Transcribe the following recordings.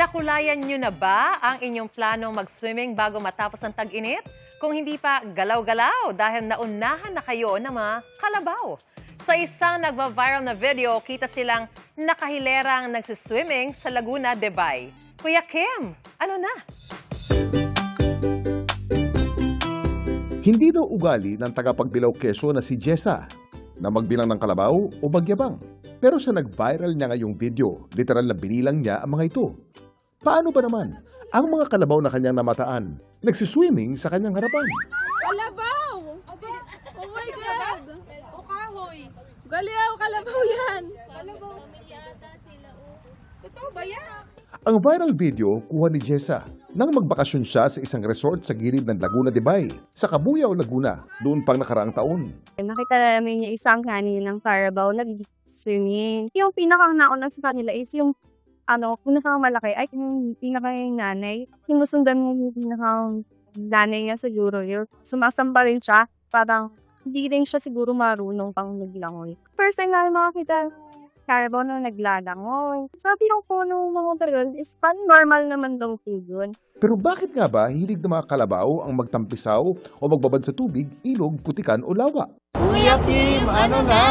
Nakulayan nyo na ba ang inyong planong mag-swimming bago matapos ang tag-init? Kung hindi pa, galaw-galaw dahil naunahan na kayo ng mga kalabaw. Sa isang nagva-viral na video, kita silang nakahilerang nagsiswimming sa Laguna de Bay. Kuya Kim, ano na? Hindi daw ugali ng tagapagbilaw Quezon na si Jessa na magbilang ng kalabaw o bagyabang. Pero sa nag-viral niya ngayong video, literal na binilang niya ang mga ito. Paano ba naman ang mga kalabaw na kanyang namataan nagsiswimming sa kanyang harapan? Kalabaw! Oh my God! O kahoy. Galiaw, kalabaw yan! Kalabaw. Totoo ba yan? Ang viral video kuha ni Jessa nang magbakasyon siya sa isang resort sa gilid ng Laguna de Bay, sa Cabuyao, Laguna, doon pang nakaraang taon. Nakita namin yung isang kanin ng Carabao nag-swimming. Yung pinakang nauna sa kanila is yung pinakamalaki ay yung pinakang nanay. Sinusundan mo yung pinakang nanay niya siguro yun. Sumasamba rin siya. Parang hindi rin siya siguro marunong pang naglangoy. First time namin makakita Carabao na naglalangoy. Sabi ng puno mga tagal is normal naman daw po yun. Pero bakit nga ba hilig ng mga kalabaw ang magtampisaw o magbabad sa tubig, ilog, putikan o lawa? Kuya Kim, ano na?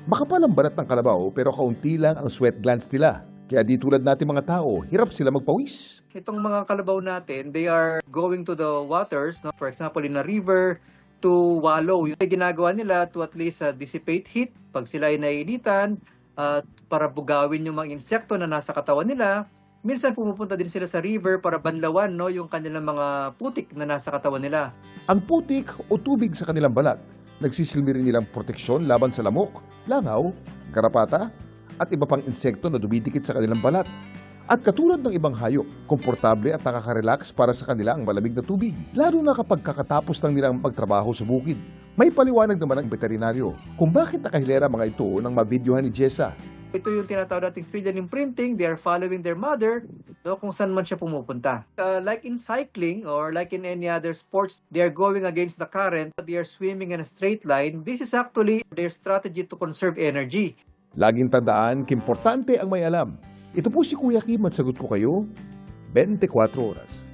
Makapal ang balat ng kalabaw pero kaunti lang ang sweat glands nila. Kaya di tulad natin mga tao, hirap sila magpawis. Itong mga kalabaw natin, they are going to the waters, no? For example, in a river, to wallow. Yung ginagawa nila to at least dissipate heat pag sila ay naiinitan, para bugawin yung mga insekto na nasa katawan nila. Minsan pumupunta din sila sa river para banlawan, no, yung kanilang mga putik na nasa katawan nila. Ang putik o tubig sa kanilang balat, nagsisilbi rin nilang proteksyon laban sa lamok, langaw, garapata, at iba pang insekto na dumidikit sa kanilang balat. At katulad ng ibang hayop, komportable at nakaka-relax para sa kanila ang malamig na tubig, lalo na kapag kakatapos ng nilang magtrabaho sa bukid. May paliwanag naman ang veterinaryo kung bakit nakahilera mga ito nang mabidyohan ni Jessa. Ito yung tinatawag nating filial imprinting. They are following their mother, no, kung saan man siya pumupunta. Like in cycling or like in any other sports, they are going against the current. They are swimming in a straight line. This is actually their strategy to conserve energy. Laging tandaan, importante ang may alam. Ito po si Kuya Kim at sagot ko kayo, 24 oras.